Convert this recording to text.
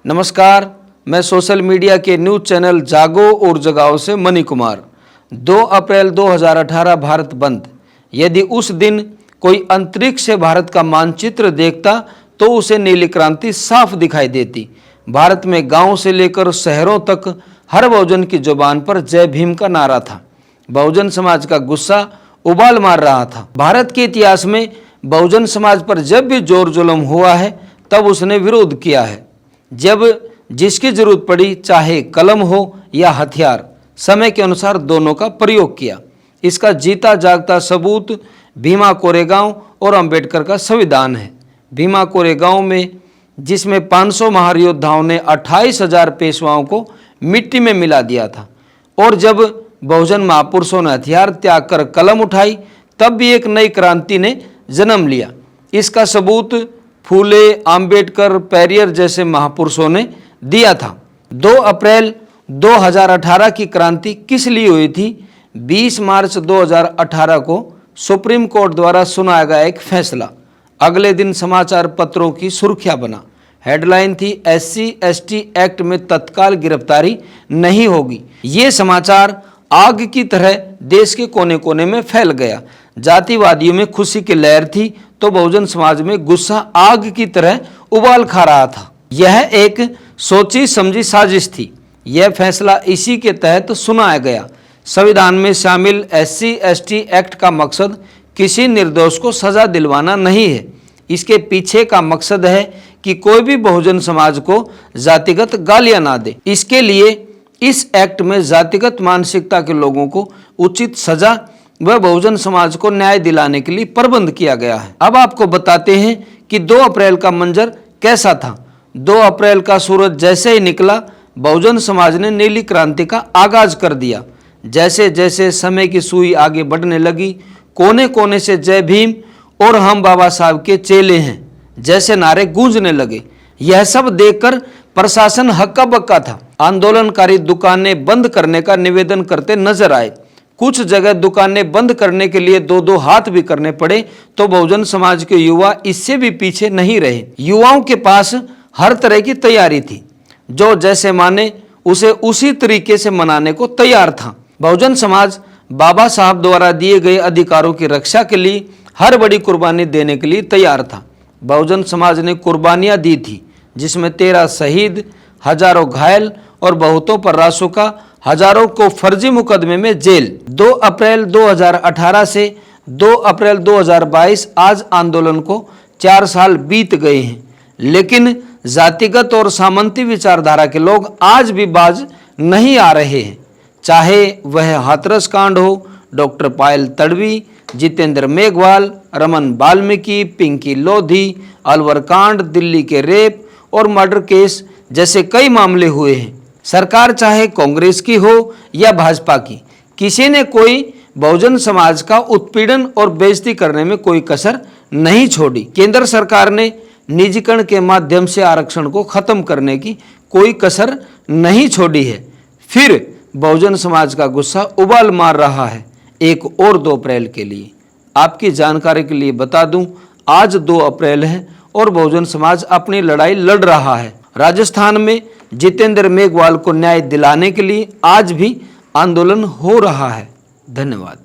नमस्कार, मैं social media के न्यूज चैनल जागो और जगाओ से मनी कुमार। 2 अप्रैल 2018 भारत बंद। यदि उस दिन कोई अंतरिक्ष से भारत का मानचित्र देखता तो उसे नीली क्रांति साफ दिखाई देती। भारत में गांव से लेकर शहरों तक हर बहुजन की जुबान पर जय भीम का नारा था। बहुजन समाज का गुस्सा उबाल मार रहा था। भारत के इतिहास में बहुजन समाज पर जब भी जोर जुल्म हुआ है तब उसने विरोध किया है। जब जिसकी जरूरत पड़ी, चाहे कलम हो या हथियार, समय के अनुसार दोनों का प्रयोग किया। इसका जीता जागता सबूत भीमा कोरेगांव और अंबेडकर का संविधान है। भीमा कोरेगांव में, जिसमें 500 महार योद्धाओं ने 28,000 पेशवाओं को मिट्टी में मिला दिया था, और जब बहुजन महापुरुषों ने हथियार त्याग कर कलम उठाई तब भी एक नई क्रांति ने जन्म लिया। इसका सबूत फूले, अंबेडकर, पेरियर जैसे महापुरुषों ने दिया था। 2 अप्रैल 2018 की क्रांति किस लिए हुई थी? 20 मार्च 2018 को सुप्रीम कोर्ट द्वारा सुनाया गया एक फैसला अगले दिन समाचार पत्रों की सुर्खियां बना। हेडलाइन थी, SC/ST एक्ट में तत्काल गिरफ्तारी नहीं होगी। ये समाचार आग की तरह देश के कोने कोने में फैल गया। जातिवादियों में खुशी की लहर थी तो बहुजन समाज में गुस्सा आग की तरह उबाल खा रहा था। यह एक सोची समझी साजिश थी। यह फैसला इसी के तहत सुनाया गया। संविधान में शामिल SC/ST एक्ट का मकसद किसी निर्दोष को सजा दिलवाना नहीं है। इसके पीछे का मकसद है कि कोई भी बहुजन समाज को जातिगत गालियां ना दे। इसके लिए इस एक्ट में जातिगत मानसिकता के लोगों को उचित सजा व बहुजन समाज को न्याय दिलाने के लिए प्रबंध किया गया है। अब आपको बताते हैं कि 2 अप्रैल का मंजर कैसा था। 2 अप्रैल का सूरज जैसे ही निकला, बहुजन समाज ने नीली क्रांति का आगाज कर दिया। जैसे जैसे समय की सुई आगे बढ़ने लगी, कोने कोने से जय भीम और हम बाबा साहब के चेले हैं जैसे नारे गूंजने लगे। यह सब देखकर प्रशासन हक्का बक्का था। आंदोलनकारी दुकानें बंद करने का निवेदन करते नजर आए। कुछ जगह दुकानें बंद करने के लिए 2-2 हाथ भी करने पड़े, तो बहुजन समाज के युवा इससे भी पीछे नहीं रहे। युवाओं के पास हर तरह की तैयारी थी। जो जैसे माने उसे उसी तरीके से मनाने को तैयार था। बहुजन समाज बाबा साहब द्वारा दिए गए अधिकारों की रक्षा के लिए हर बड़ी कुर्बानी देने के लिए तैयार था। बहुजन समाज ने कुर्बानियां दी थी, जिसमें 13 शहीद, हजारों घायल और बहुतों पर रासुका, हजारों को फर्जी मुकदमे में जेल। 2 अप्रैल 2018 से 2 अप्रैल 2022 आज आंदोलन को 4 साल बीत गए हैं, लेकिन जातिगत और सामंती विचारधारा के लोग आज भी बाज नहीं आ रहे हैं। चाहे वह हाथरस कांड हो, डॉक्टर पायल तडवी, जितेंद्र मेघवाल, रमन वाल्मीकि, पिंकी लोधी, अलवर कांड, दिल्ली के रेप और मर्डर केस जैसे कई मामले हुए हैं। सरकार चाहे कांग्रेस की हो या भाजपा की, किसी ने कोई बहुजन समाज का उत्पीड़न और बेइज्जती करने में कोई कसर नहीं छोड़ी। केंद्र सरकार ने निजीकरण के माध्यम से आरक्षण को खत्म करने की कोई कसर नहीं छोड़ी है। फिर बहुजन समाज का गुस्सा उबाल मार रहा है एक और 2 अप्रैल के लिए। आपकी जानकारी के लिए बता दूं, आज 2 अप्रैल है और बहुजन समाज अपनी लड़ाई लड़ रहा है। राजस्थान में जितेंद्र मेघवाल को न्याय दिलाने के लिए आज भी आंदोलन हो रहा है। धन्यवाद।